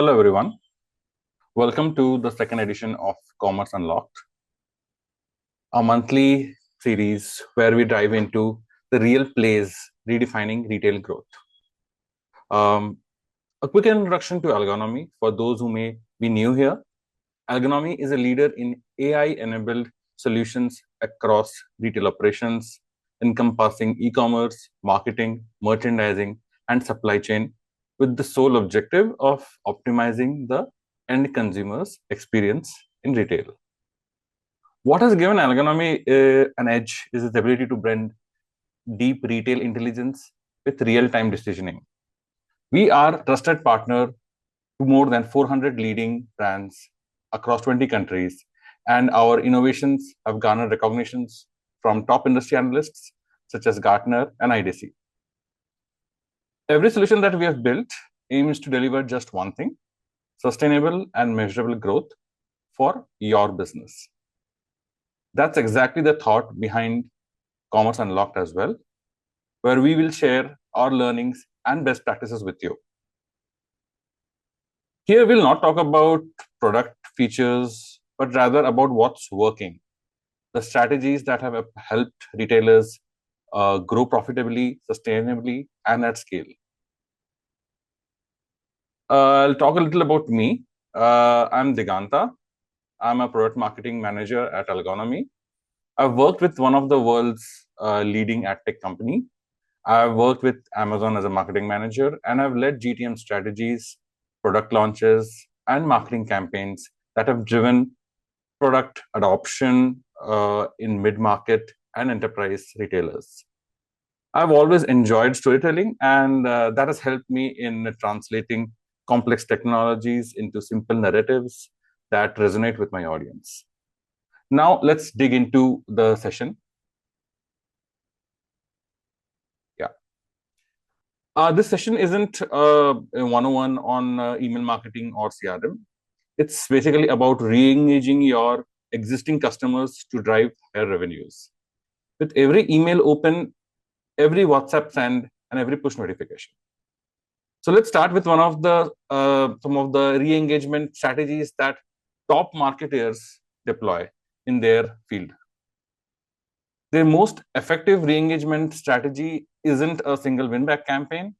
Hello, everyone. Welcome to the second edition of Commerce Unlocked, a monthly series where we dive into the real plays redefining retail growth. A quick introduction to Algonomy for those who may be new here. Algonomy is a leader in AI-enabled solutions across retail operations, encompassing e-commerce, marketing, merchandising, and supply chain, with the sole objective of optimizing the end consumer's experience in retail. What has given Algonomy an edge is its ability to blend deep retail intelligence with real-time decisioning. We are trusted partner to more than 400 leading brands across 20 countries, and our innovations have garnered recognitions from top industry analysts such as Gartner and IDC. Every solution that we have built aims to deliver just one thing: sustainable and measurable growth for your business. That's exactly the thought behind Commerce Unlocked as well, where we will share our learnings and best practices with you. Here, we'll not talk about product features, but rather about what's working, the strategies that have helped retailers grow profitably, sustainably, and at scale. I'll talk a little about me. I'm Diganta. I'm a product marketing manager at Algonomy. I've worked with one of the world's leading ad tech company. I've worked with Amazon as a marketing manager, and I've led GTM strategies, product launches, and marketing campaigns that have driven product adoption in mid-market and enterprise retailers. I've always enjoyed storytelling, and that has helped me in translating complex technologies into simple narratives that resonate with my audience. Now, let's dig into the session. This session isn't a 101 on email marketing or CRM. It's basically about re-engaging your existing customers to drive higher revenues. With every email open, every WhatsApp send, and every push notification. So let's start with one of the some of the re-engagement strategies that top marketers deploy in their field. Their most effective re-engagement strategy isn't a single win-back campaign,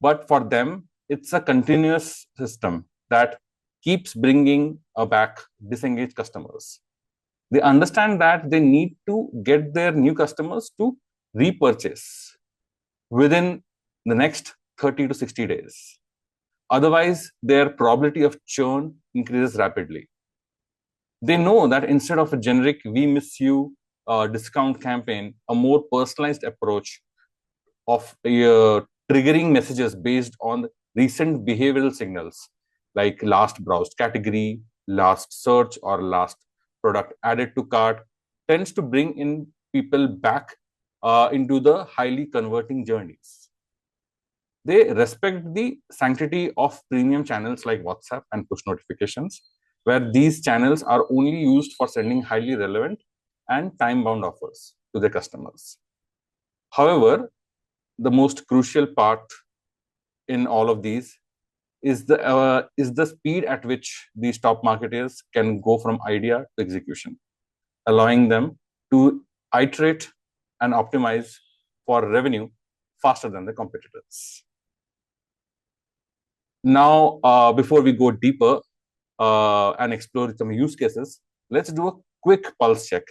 but for them, it's a continuous system that keeps bringing back disengaged customers. They understand that they need to get their new customers to repurchase within the next 30 to 60 days. Otherwise, their probability of churn increases rapidly. They know that instead of a generic "we miss you" discount campaign, a more personalized approach of triggering messages based on recent behavioral signals like last browsed category, last search, or last product added to cart tends to bring in people back into the highly converting journeys. They respect the sanctity of premium channels like WhatsApp and push notifications, where these channels are only used for sending highly relevant and time-bound offers to their customers. However, the most crucial part in all of these is the speed at which these top marketers can go from idea to execution, allowing them to iterate and optimize for revenue faster than the competitors. Now, before we go deeper and explore some use cases, let's do a quick pulse check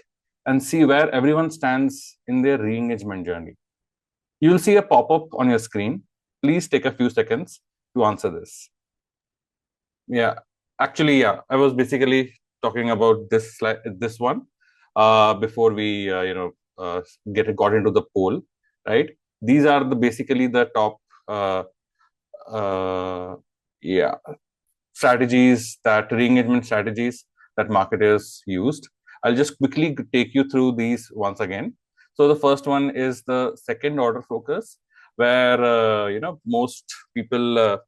and see where everyone stands in their re-engagement journey. You'll see a pop-up on your screen. Please take a few seconds to answer this. Yeah, actually, I was basically talking about this one before we got into the poll, right? These are basically the top strategies, that re-engagement strategies that marketers used. I'll just quickly take you through these once again. So the first one is the second order focus, where most people,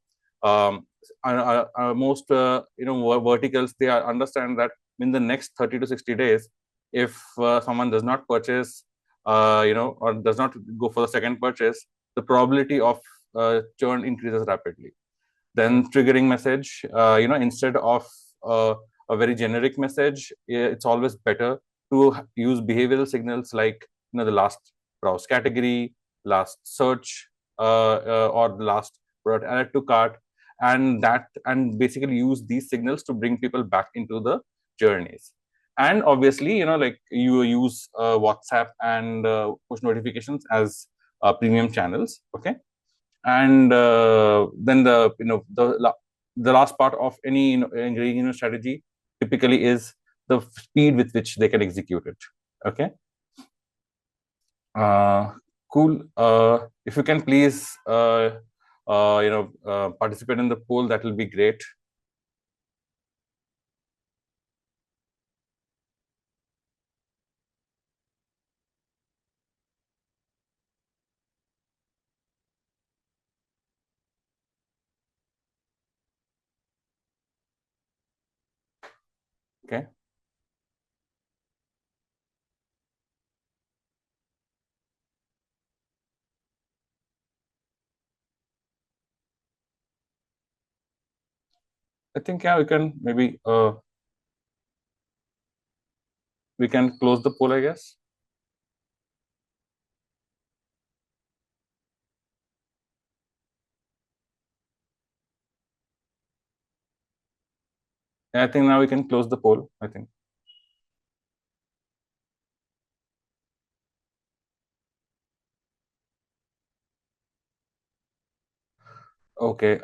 verticals, they understand that in the next 30 to 60 days, if someone does not purchase, or does not go for the second purchase, the probability of churn increases rapidly. Then triggering message, instead of a very generic message, it's always better to use behavioral signals like the last browse category, last search, or the last product added to cart, and basically use these signals to bring people back into the journeys. And obviously, like you use WhatsApp and push notifications as premium channels. Okay, and then the last part of any ingredient strategy typically is the speed with which they can execute it. Okay, uh, cool. If you can please participate in the poll, that will be great. Okay, I think, yeah, we can close the poll, I guess. Yeah, I think now we can close the poll, I think. Okay.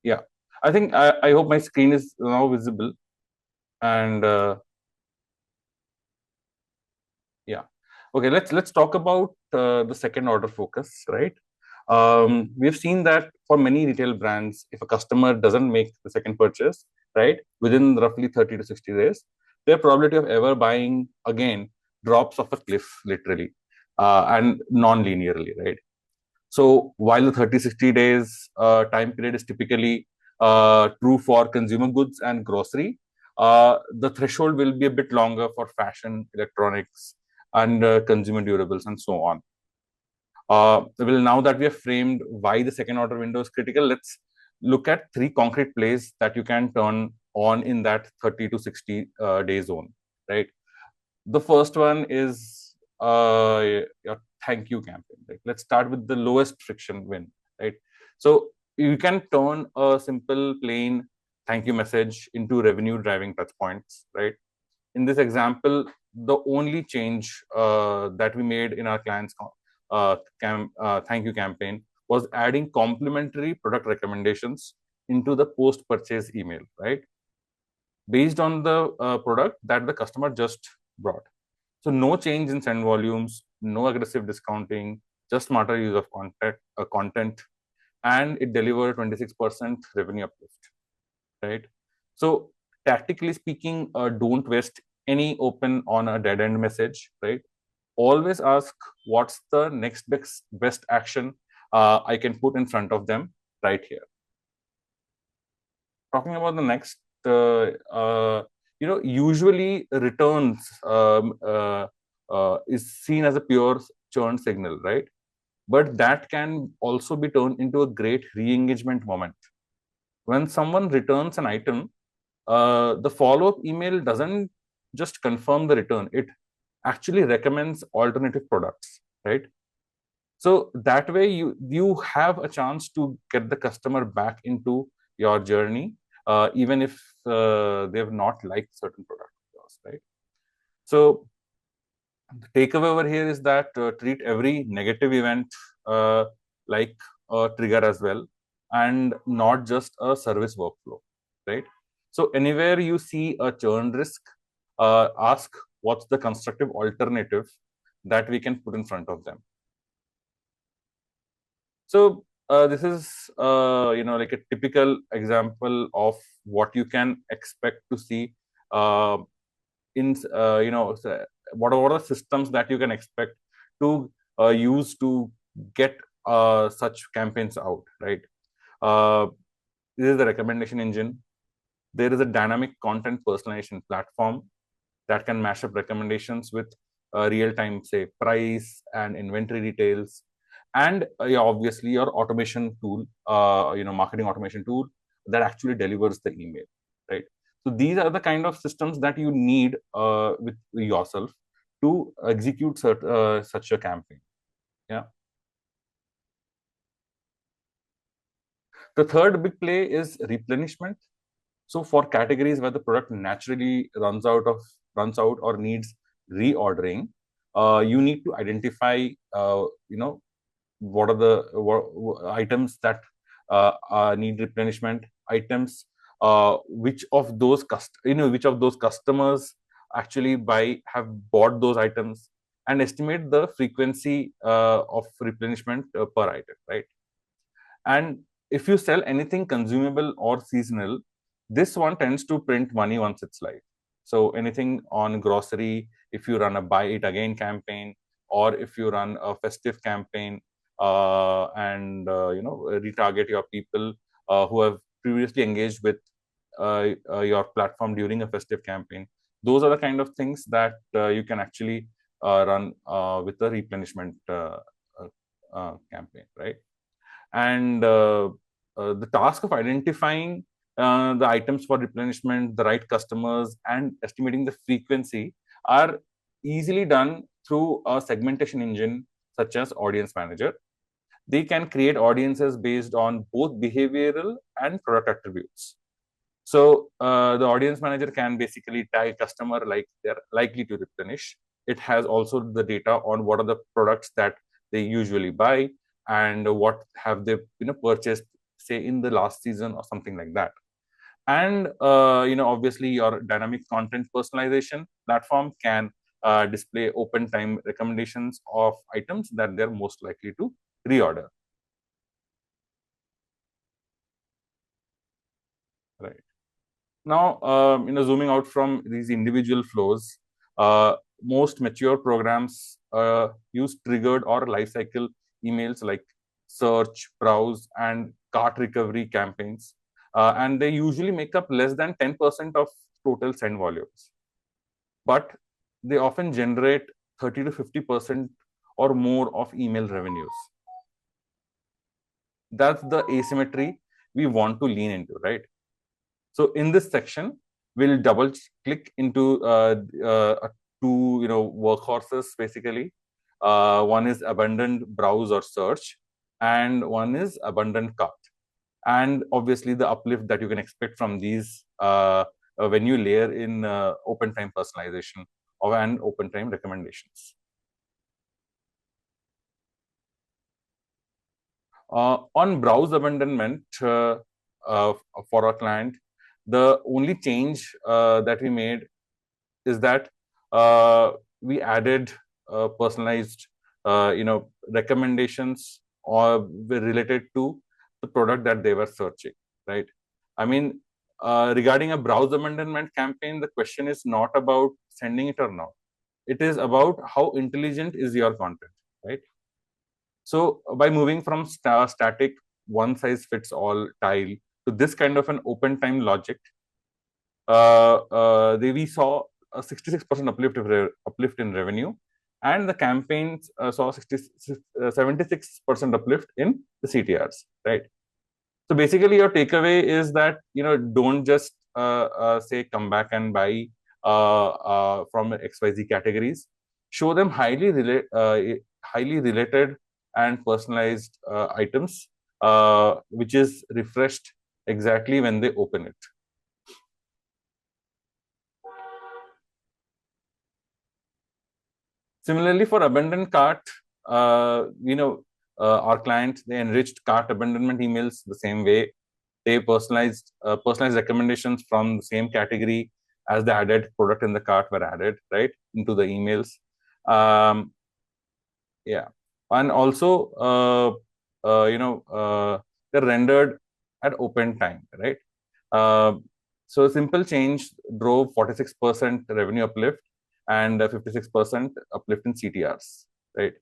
Yeah. I think I hope my screen is now visible. And yeah. Okay. Let's talk about the second order focus, right? We've seen that for many retail brands, if a customer doesn't make the second purchase, right, within roughly 30 to 60 days, their probability of ever buying again drops off a cliff, literally, and non-linearly, right? So while the 30-60 days time period is typically true for consumer goods and grocery, the threshold will be a bit longer for fashion, electronics, and consumer durables, and so on. Well, now that we have framed why the second order window is critical, let's look at three concrete plays that you can turn on in that 30 to 60 day zone, right? The first one is your thank you campaign. Right? Let's start with the lowest friction win, right? So you can turn a simple, plain thank you message into revenue driving touch points, right? In this example, the only change that we made in our client's thank you campaign was adding complimentary product recommendations into the post purchase email, right? Based on the product that the customer just brought. So no change in send volumes, no aggressive discounting, just smarter use of content, and it delivered 26% revenue uplift, right? So tactically speaking, don't waste any open on a dead end message, right? Always ask what's the next best action I can put in front of them right here. Talking about the next, usually returns is seen as a pure churn signal, right? But that can also be turned into a great re-engagement moment. When someone returns an item, the follow-up email doesn't just confirm the return; it actually recommends alternative products, right? So that way you have a chance to get the customer back into your journey, even if they have not liked certain products of yours, right? So the takeaway over here is that treat every negative event like a trigger as well, and not just a service workflow, right? So anywhere you see a churn risk, ask what's the constructive alternative that we can put in front of them. So this is like a typical example of what you can expect to see uh, in what are the systems that you can expect to use to get such campaigns out, right? Uh, this is the recommendation engine. There is a dynamic content personalization platform that can mash up recommendations with real-time, say, price and inventory details. and obviously your automation tool, marketing automation tool that actually delivers the email, right? So these are the kind of systems that you need with yourself to execute such a campaign. Yeah. The third big play is replenishment. So for categories where the product naturally runs out or needs reordering, you need to identify, what are the items that need replenishment, items, which of those customers actually have bought those items, and estimate the frequency of replenishment per item, right? And if you sell anything consumable or seasonal, this one tends to print money once it's live. So anything on grocery, if you run a buy it again campaign, or if you run a festive campaign, and retarget your people who have previously engaged with your platform during a festive campaign, those are the kind of things that you can actually run with a replenishment campaign, right? And the task of identifying the items for replenishment, the right customers, and estimating the frequency are easily done through a segmentation engine such as Audience Manager. They can create audiences based on both behavioral and product attributes. So the Audience Manager can basically tag a customer like they're likely to replenish. It has also the data on what are the products that they usually buy and what have they purchased, say, in the last season or something like that. And obviously your dynamic content personalization platform can display open time recommendations of items that they're most likely to reorder. Right. Now, zooming out from these individual flows, most mature programs use triggered or lifecycle emails like search, browse, and cart recovery campaigns. And they usually make up less than 10% of total send volumes. But they often generate 30 to 50% or more of email revenues. That's the asymmetry we want to lean into, right? So in this section, we'll double click into two workhorses basically. One is abundant browse or search, and one is abundant cart. And obviously the uplift that you can expect from these when you layer in open time personalization and open time recommendations. On browse abandonment for our client, the only change that we made is that we added personalized, recommendations or related to the product that they were searching, right? I mean, regarding a browse abandonment campaign, the question is not about sending it or not. It is about how intelligent is your content, right? So by moving from static one size fits all tile to this kind of an open time logic, we saw a 66% uplift in revenue, and the campaigns saw 76% uplift in the CTRs, right? So basically, your takeaway is that don't just say come back and buy from XYZ categories. Show them highly related and personalized items, which is refreshed exactly when they open it. Similarly, for abandoned cart, our clients, they enriched cart abandonment emails the same way. They personalized recommendations from the same category as the added product in the cart were added right into the emails. Yeah, and also they're rendered at open time, right? So a simple change drove 46% revenue uplift and 56% uplift in CTRs, right?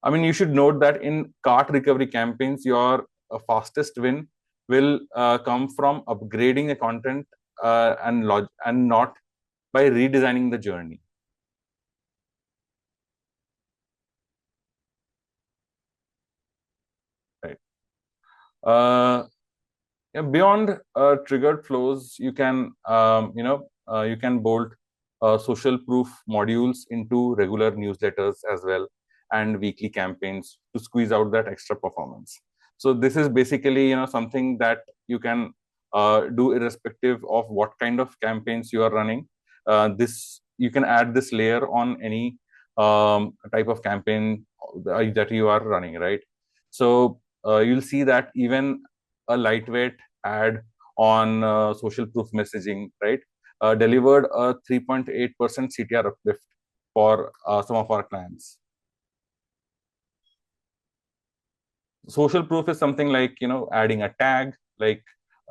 I mean, you should note that in cart recovery campaigns, your fastest win will come from upgrading the content and not by redesigning the journey. Uh, yeah, beyond triggered flows, you can you can bolt social proof modules into regular newsletters as well, and weekly campaigns to squeeze out that extra performance. So this is basically something that you can do irrespective of what kind of campaigns you are running. This you can add this layer on any type of campaign that you are running, right? So you'll see that even a lightweight ad on social proof messaging, right, delivered a 3.8% CTR uplift for some of our clients. Social proof is something like adding a tag, like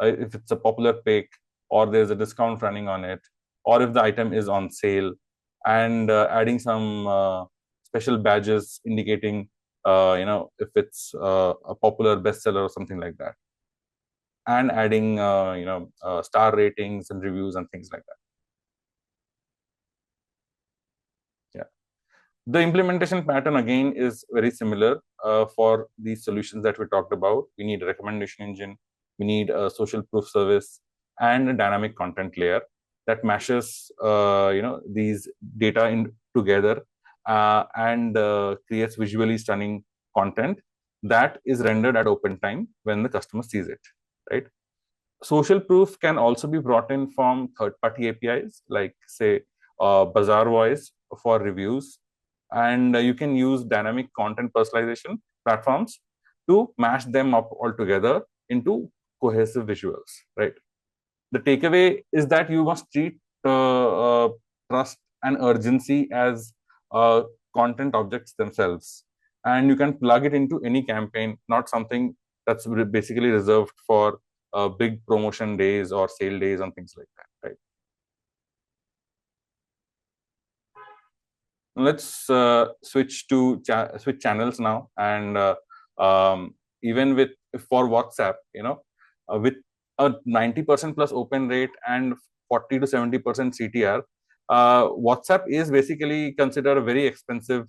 if it's a popular pick, or there's a discount running on it, or if the item is on sale, and adding some special badges indicating if it's a popular bestseller or something like that, and adding star ratings and reviews and things like that. Yeah, the implementation pattern again is very similar for these solutions that we talked about. We need a recommendation engine, we need a social proof service, and a dynamic content layer that mashes these data in together and creates visually stunning content that is rendered at open time when the customer sees it, right? Social proof can also be brought in from third-party APIs, like say Bazaar Voice for reviews, and you can use dynamic content personalization platforms to mash them up all together into cohesive visuals, right? The takeaway is that you must treat trust and urgency as content objects themselves, and you can plug it into any campaign, not something that's basically reserved for big promotion days or sale days and things like that, right? Let's switch channels now, and even with for WhatsApp, with a 90% plus open rate and 40 to 70% CTR, WhatsApp is basically considered a very expensive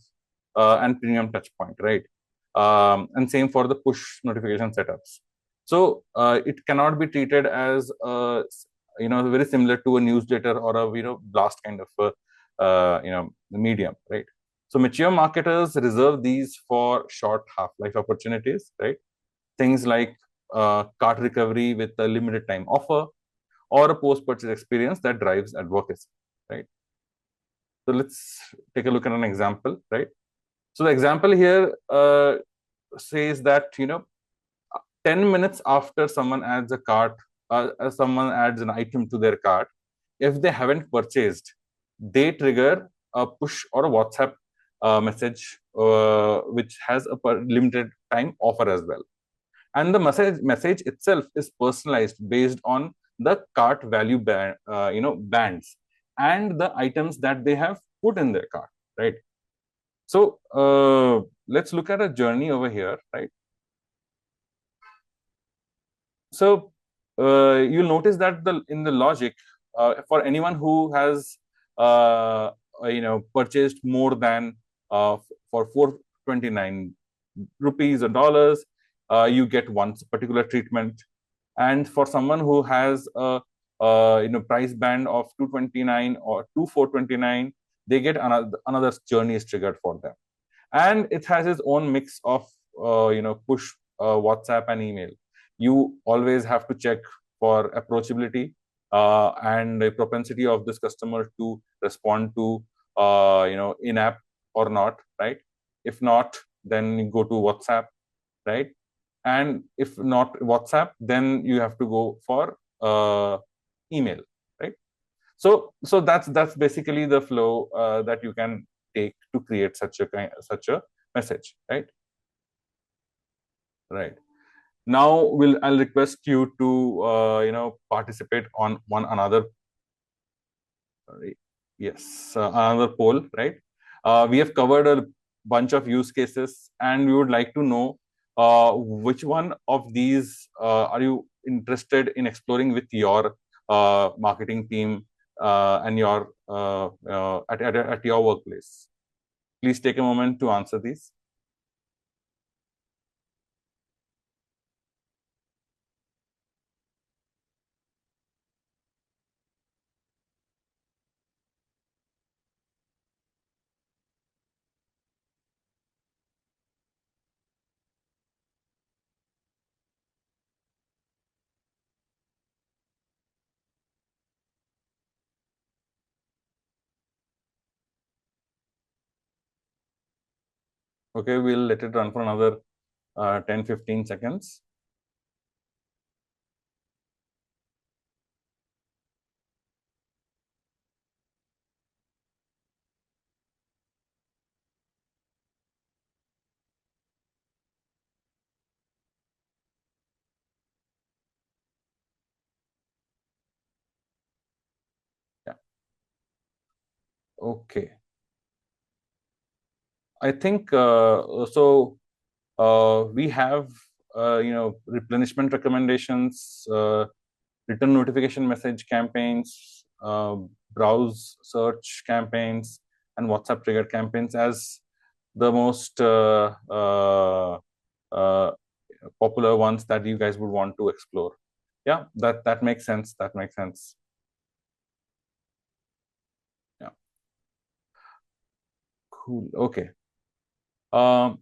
and premium touch point, right? And same for the push notification setups. So it cannot be treated as very similar to a newsletter or a blast kind of medium, right? So mature marketers reserve these for short half-life opportunities, right? Things like cart recovery with a limited time offer, or a post-purchase experience that drives advocacy, right? So let's take a look at an example, right? So the example here says that 10 minutes after someone adds an item to their cart, if they haven't purchased, they trigger a push or a WhatsApp message which has a limited time offer as well. And the message itself is personalized based on the cart value bands and the items that they have put in their cart, right? So let's look at a journey over here, right? So you'll notice that in the logic, for anyone who has purchased more than for 429 rupees or dollars, you get one particular treatment. And for someone who has a price band of 229 or 2429, they get another journey is triggered for them, and it has its own mix of push, WhatsApp, and email. You always have to check for approachability and the propensity of this customer to respond to in-app or not, right? If not, then you go to WhatsApp, right? And if not WhatsApp, then you have to go for email, right? So that's basically the flow that you can take to create such a message, right? Right. Now I'll request you to participate on one another. Yes, another poll, right? We have covered a bunch of use cases, and we would like to know which one of these are you interested in exploring with your marketing team and your at your workplace. Please take a moment to answer these. Okay, we'll let it run for another 10-15 seconds. Yeah. Okay. I think so. We have replenishment recommendations, return notification message campaigns, browse search campaigns, and WhatsApp trigger campaigns as the most uh, popular ones that you guys would want to explore. Yeah, that makes sense. That makes sense. Yeah, cool. Okay. Um,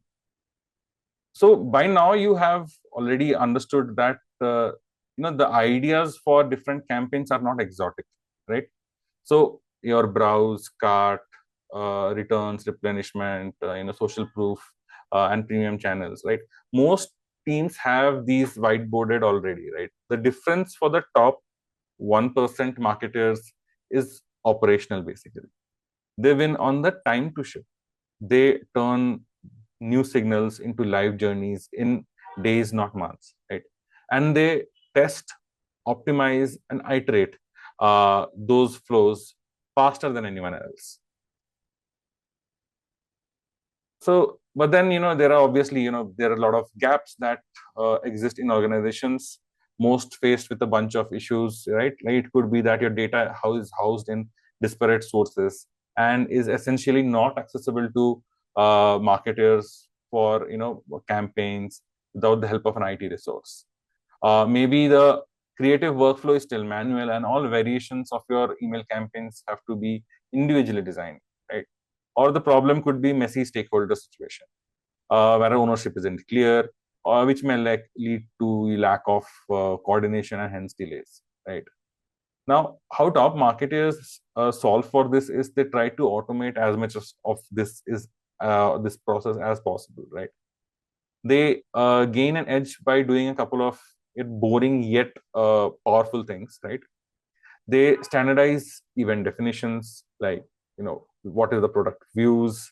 so by now you have already understood that the ideas for different campaigns are not exotic, right? So your browse, cart, returns, replenishment, social proof, and premium channels, right? Most teams have these whiteboarded already, right? The difference for the top 1% marketers is operational, basically. They win on the time to ship. They turn new signals into live journeys in days, not months, right? And they test, optimize, and iterate those flows faster than anyone else. So, but then, there are obviously, there are a lot of gaps that exist in organizations, most faced with a bunch of issues, right? Like it could be that your data is housed in disparate sources and is essentially not accessible to marketers for, campaigns without the help of an IT resource. Maybe the creative workflow is still manual and all variations of your email campaigns have to be individually designed, right? Or the problem could be messy stakeholder situation where ownership isn't clear, or which may lead to lack of coordination and hence delays, right? Now, how top marketers solve for this is they try to automate as much of this process as possible, right? They gain an edge by doing a couple of boring yet powerful things, right? They standardize event definitions, like what is the product views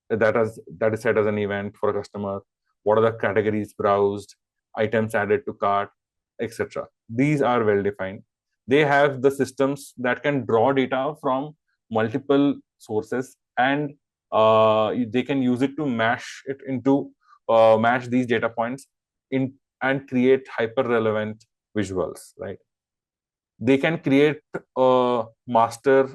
that is set as an event for a customer, what are the categories browsed, items added to cart, etc. These are well defined. They have the systems that can draw data from multiple sources, and they can use it to mash these data points in and create hyper relevant visuals, right? They can create master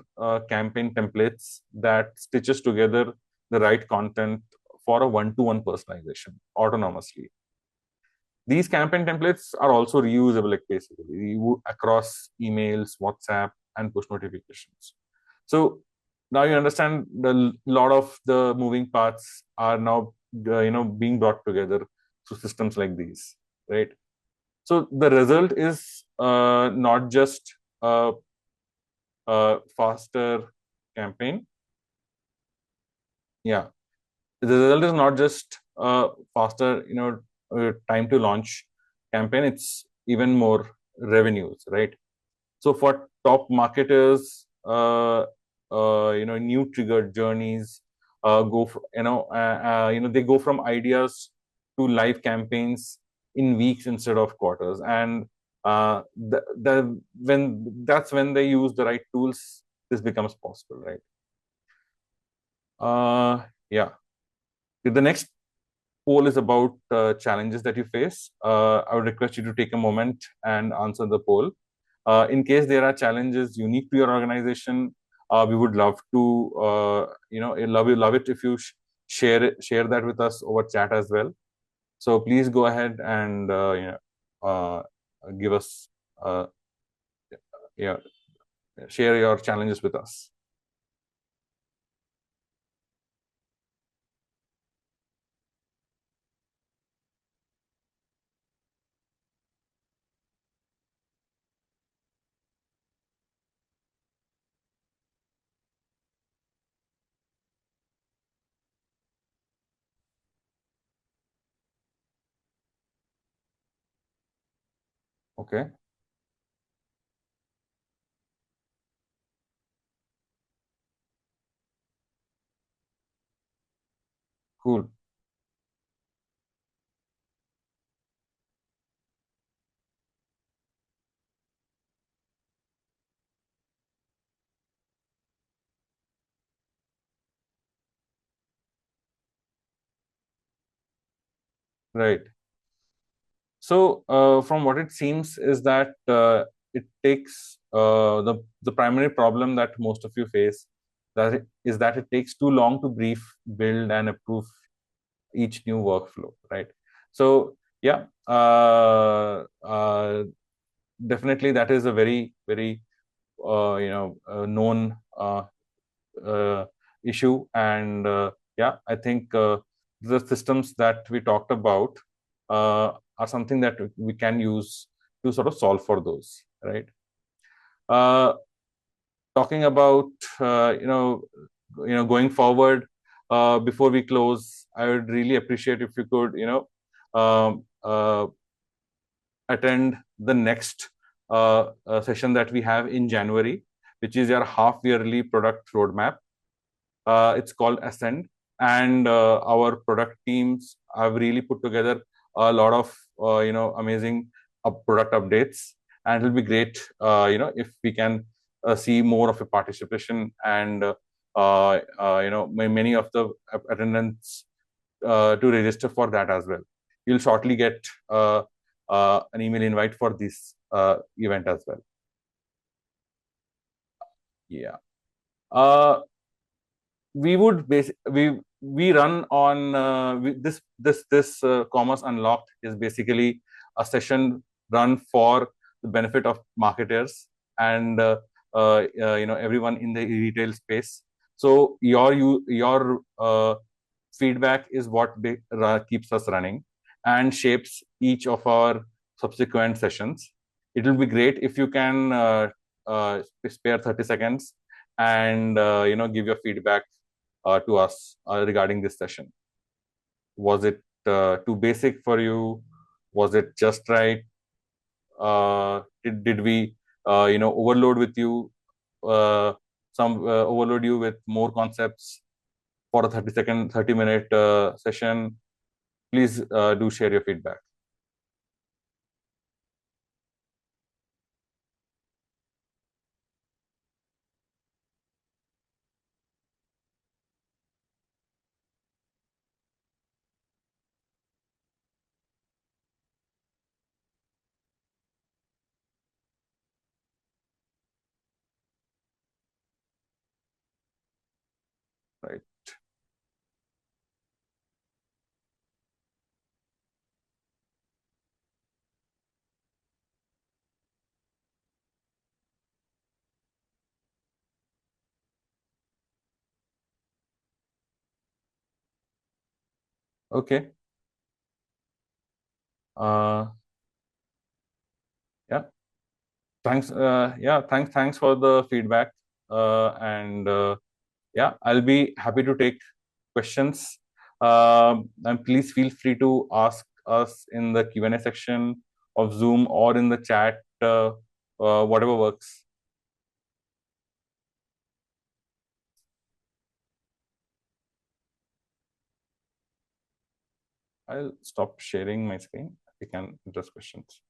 campaign templates that stitches together the right content for a one-to-one personalization autonomously. These campaign templates are also reusable, like basically across emails, WhatsApp, and push notifications. So now you understand the lot of the moving parts are now being brought together through systems like these, right? So the result is not just a faster campaign. Yeah, the result is not just faster, time to launch campaign. It's even more revenues, right? So for top marketers, new triggered journeys they go from ideas to live campaigns in weeks instead of quarters, and when they use the right tools, this becomes possible, right? Yeah. The next poll is about challenges that you face. I would request you to take a moment and answer the poll. In case there are challenges unique to your organization, we would love to, love it if you share that with us over chat as well. So please go ahead and give us, yeah, share your challenges with us. Okay. Cool. Right. So, from what it seems is that it takes the primary problem that most of you face, is that it takes too long to brief, build, and approve each new workflow, right? So, yeah, definitely that is a very, very known uh, issue, and yeah, I think the systems that we talked about are something that we can use to sort of solve for those, right? uh, Talking about going forward, before we close, I would really appreciate if you could um, attend the next session that we have in January, which is your half yearly product roadmap. It's called Ascend, and our product teams have really put together a lot of amazing product updates, and it'll be great if we can see more of a participation, and many of the attendants to register for that as well. You'll shortly get an email invite for this event as well. Yeah. Uh, we would we run on this commerce unlocked is basically a session run for the benefit of marketers and everyone in the retail space. So your feedback is what keeps us running and shapes each of our subsequent sessions. It will be great if you can spare 30 seconds and give your feedback to us regarding this session. Was it too basic for you? Was it just right? Did we overload with you some overload you with more concepts for a 30-minute session? Please do share your feedback. Right. Okay. Uh, yeah. Thanks. Yeah. Thanks for the feedback. And yeah, I'll be happy to take questions. And please feel free to ask us in the Q&A section of Zoom or in the chat, whatever works. I'll stop sharing my screen. We can address questions.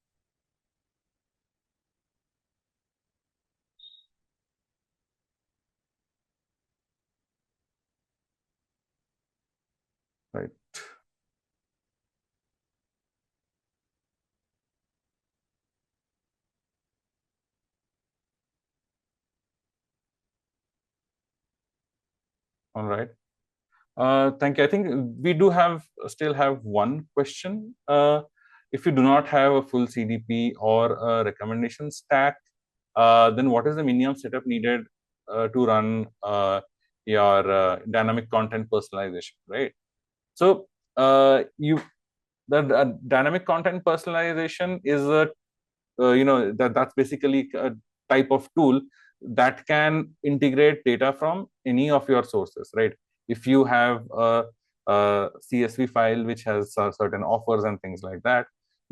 Right. All right. Thank you. I think we do still have one question. If you do not have a full CDP or a recommendation stack, then what is the minimum setup needed to run your dynamic content personalization, right? So you the dynamic content personalization is a that's basically a type of tool that can integrate data from any of your sources, right? If you have a CSV file which has certain offers and things like that,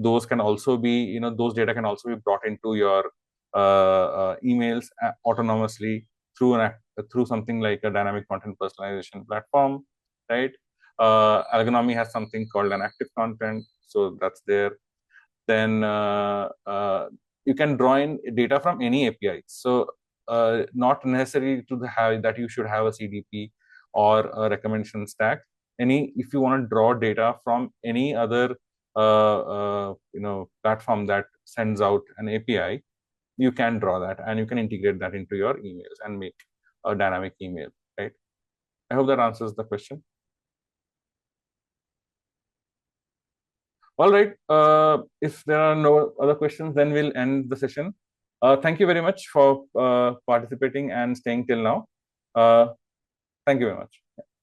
those can also be, those data can also be brought into your emails autonomously through something like a dynamic content personalization platform, right? Algonomy has something called an active content, so that's there. Then you can draw in data from any API. So not necessary to have that you should have a CDP or a recommendation stack. If you want to draw data from any other platform that sends out an API, you can draw that and you can integrate that into your emails and make a dynamic email, right? I hope that answers the question. All right. If there are no other questions, then we'll end the session. Thank you very much for participating and staying till now. Thank you very much.